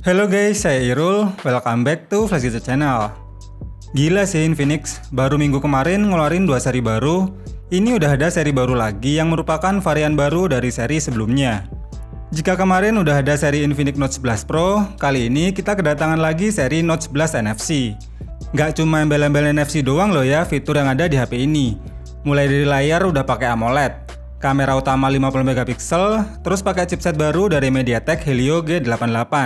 Halo guys, saya Irul. Welcome back to Flash Gadget Channel. Gila sih Infinix, baru minggu kemarin ngeluarin 2 seri baru. Ini udah ada seri baru lagi yang merupakan varian baru dari seri sebelumnya. Jika kemarin udah ada seri Infinix Note 11 Pro, kali ini kita kedatangan lagi seri Note 11 NFC. Nggak cuma embel-embel NFC doang loh ya fitur yang ada di HP ini. Mulai dari layar udah pakai AMOLED, kamera utama 50MP, terus pakai chipset baru dari MediaTek Helio G88.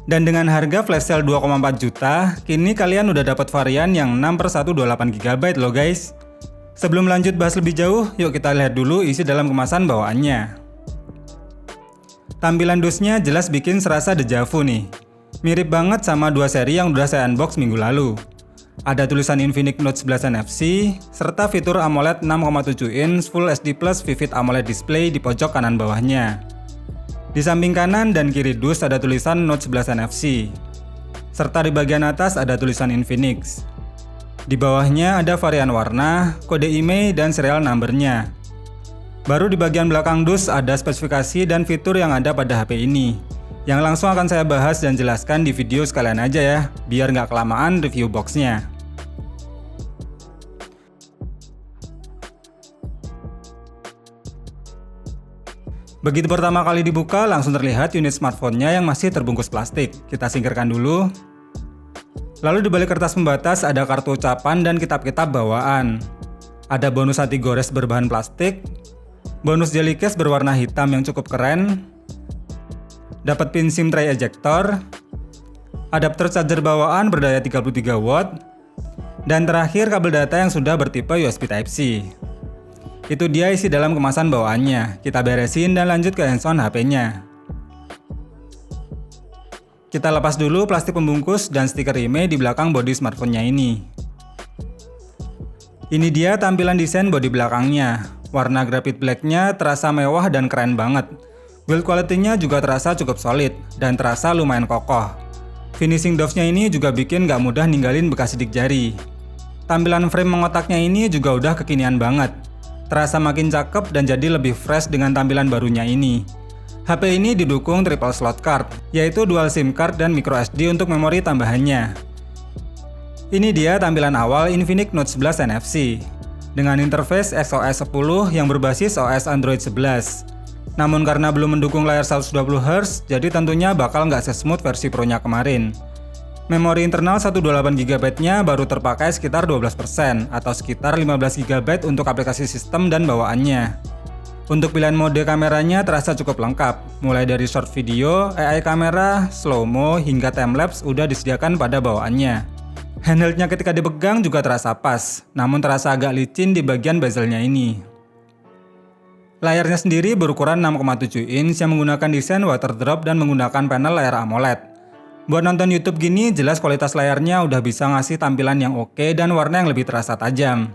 Dan dengan harga flash sale 2,4 juta, kini kalian udah dapat varian yang 6/128GB loh guys. Sebelum lanjut bahas lebih jauh, yuk kita lihat dulu isi dalam kemasan bawaannya. Tampilan dusnya jelas bikin serasa dejavu nih. Mirip banget sama dua seri yang udah saya unbox minggu lalu. Ada tulisan Infinix Note 11 NFC, serta fitur AMOLED 6,7 inch Full HD Plus Vivid AMOLED Display di pojok kanan bawahnya. Di samping kanan dan kiri dus ada tulisan Note 11 NFC, serta di bagian atas ada tulisan Infinix. Di bawahnya ada varian warna, kode IMEI, dan serial numbernya. Baru di bagian belakang dus ada spesifikasi dan fitur yang ada pada HP ini, yang langsung akan saya bahas dan jelaskan di video sekalian aja ya, biar nggak kelamaan review boxnya. Begitu pertama kali dibuka, langsung terlihat unit smartphone-nya yang masih terbungkus plastik. Kita singkirkan dulu. Lalu di balik kertas pembatas ada kartu ucapan dan kitab-kitab bawaan. Ada bonus hati gores berbahan plastik, bonus jelly case berwarna hitam yang cukup keren, dapat pin SIM tray ejector, adapter charger bawaan berdaya 33 watt, dan terakhir kabel data yang sudah bertipe USB Type-C. Itu dia isi dalam kemasan bawaannya. Kita beresin dan lanjut ke hands-on HP-nya. Kita lepas dulu plastik pembungkus dan stiker IMEI di belakang bodi smartphone-nya ini. Ini dia tampilan desain bodi belakangnya. Warna graphite black-nya terasa mewah dan keren banget. Build quality-nya juga terasa cukup solid dan terasa lumayan kokoh. Finishing doves-nya ini juga bikin gak mudah ninggalin bekas sidik jari. Tampilan frame mengotaknya ini juga udah kekinian banget. Terasa makin cakep dan jadi lebih fresh dengan tampilan barunya ini. HP ini didukung triple slot card, yaitu dual SIM card dan microSD untuk memori tambahannya. Ini dia tampilan awal Infinix Note 11 NFC, dengan interface XOS 10 yang berbasis OS Android 11. Namun karena belum mendukung layar 120Hz, jadi tentunya bakal nggak se-smooth versi Pro-nya kemarin. Memori internal 128GB-nya baru terpakai sekitar 12% atau sekitar 15GB untuk aplikasi sistem dan bawaannya. Untuk pilihan mode kameranya terasa cukup lengkap, mulai dari short video, AI kamera, slow-mo, hingga timelapse udah disediakan pada bawaannya. Handheldnya ketika dipegang juga terasa pas, namun terasa agak licin di bagian bezelnya ini. Layarnya sendiri berukuran 6,7 inch yang menggunakan desain water drop dan menggunakan panel layar AMOLED. Buat nonton YouTube gini, jelas kualitas layarnya udah bisa ngasih tampilan yang oke dan warna yang lebih terasa tajam.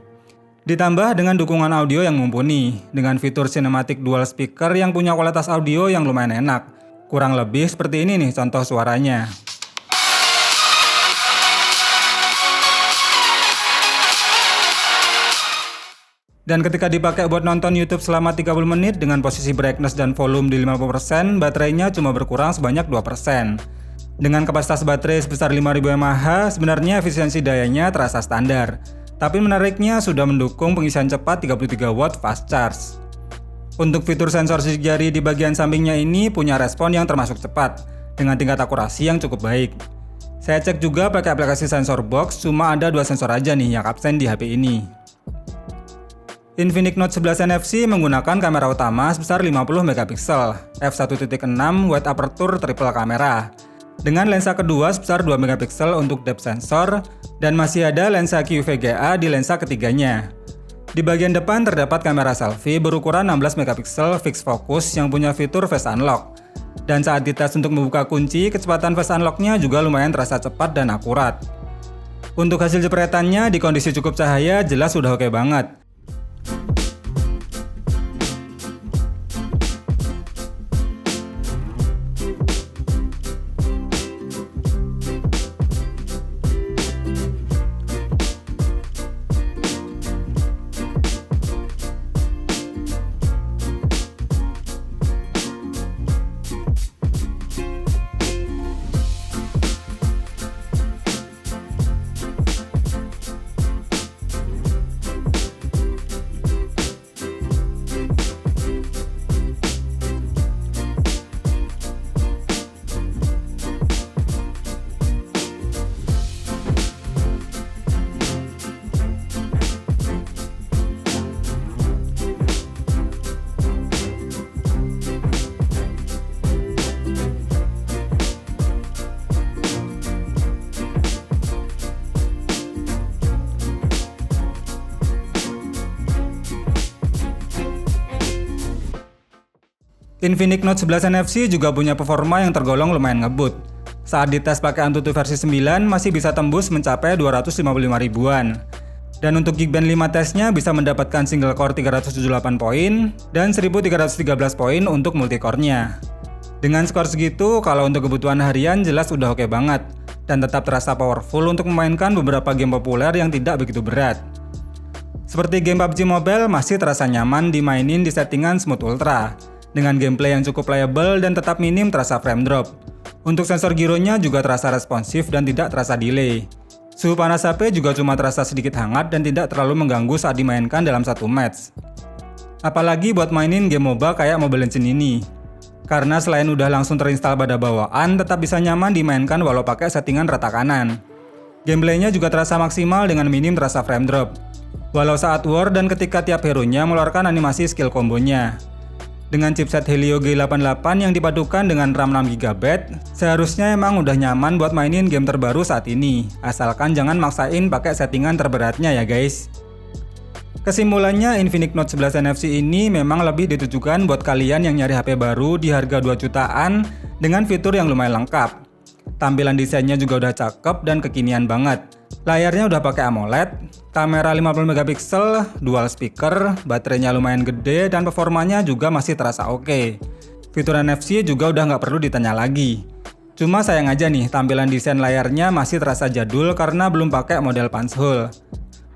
Ditambah dengan dukungan audio yang mumpuni, dengan fitur cinematic dual speaker yang punya kualitas audio yang lumayan enak. Kurang lebih seperti ini nih contoh suaranya. Dan ketika dipakai buat nonton YouTube selama 30 menit dengan posisi brightness dan volume di 50%, baterainya cuma berkurang sebanyak 2%. Dengan kapasitas baterai sebesar 5000 mAh, sebenarnya efisiensi dayanya terasa standar. Tapi menariknya sudah mendukung pengisian cepat 33 watt fast charge. Untuk fitur sensor sidik jari di bagian sampingnya ini punya respon yang termasuk cepat, dengan tingkat akurasi yang cukup baik. Saya cek juga pakai aplikasi sensor box, cuma ada 2 sensor aja nih yang absen di HP ini. Infinix Note 11 NFC menggunakan kamera utama sebesar 50MP, f1.6 wide aperture triple kamera, dengan lensa kedua sebesar 2MP untuk depth sensor, dan masih ada lensa QVGA di lensa ketiganya. Di bagian depan terdapat kamera selfie berukuran 16MP fixed focus yang punya fitur face unlock. Dan saat dites untuk membuka kunci, kecepatan face unlock-nya juga lumayan terasa cepat dan akurat. Untuk hasil jepretannya di kondisi cukup cahaya jelas udah oke banget. Infinix Note 11 NFC juga punya performa yang tergolong lumayan ngebut. Saat dites pakai Antutu versi 9 masih bisa tembus mencapai 255 ribuan. Dan untuk Geekbench 5 tesnya bisa mendapatkan single core 378 poin dan 1313 poin untuk multicore-nya. Dengan skor segitu, kalau untuk kebutuhan harian jelas udah oke banget dan tetap terasa powerful untuk memainkan beberapa game populer yang tidak begitu berat. Seperti game PUBG Mobile masih terasa nyaman dimainin di settingan Smooth Ultra dengan gameplay yang cukup playable dan tetap minim terasa frame drop. Untuk sensor gironya juga terasa responsif dan tidak terasa delay. Suhu panas HP juga cuma terasa sedikit hangat dan tidak terlalu mengganggu saat dimainkan dalam satu match. Apalagi buat mainin game MOBA kayak Mobile Legends ini. Karena selain udah langsung terinstall pada bawaan, tetap bisa nyaman dimainkan walau pakai settingan rata kanan. Gameplaynya juga terasa maksimal dengan minim terasa frame drop. Walau saat war dan ketika tiap hero-nya mengeluarkan animasi skill kombonya. Dengan chipset Helio G88 yang dipadukan dengan RAM 6GB, seharusnya emang udah nyaman buat mainin game terbaru saat ini, asalkan jangan maksain pakai settingan terberatnya ya guys. Kesimpulannya, Infinix Note 11 NFC ini memang lebih ditujukan buat kalian yang nyari HP baru di harga 2 jutaan dengan fitur yang lumayan lengkap. Tampilan desainnya juga udah cakep dan kekinian banget. Layarnya udah pakai AMOLED, kamera 50MP, dual speaker, baterainya lumayan gede dan performanya juga masih terasa oke. Fitur NFC juga udah nggak perlu ditanya lagi. Cuma sayang aja nih, tampilan desain layarnya masih terasa jadul karena belum pakai model punch hole.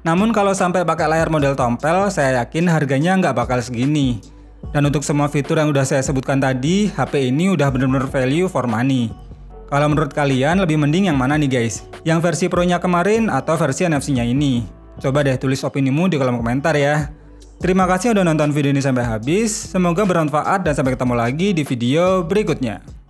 Namun kalau sampai pakai layar model tompel, saya yakin harganya nggak bakal segini. Dan untuk semua fitur yang udah saya sebutkan tadi, HP ini udah bener-bener value for money. Kalau menurut kalian lebih mending yang mana nih guys? Yang versi Pro-nya kemarin atau versi NFC-nya ini? Coba deh tulis opinimu di kolom komentar ya. Terima kasih udah nonton video ini sampai habis. Semoga bermanfaat dan sampai ketemu lagi di video berikutnya.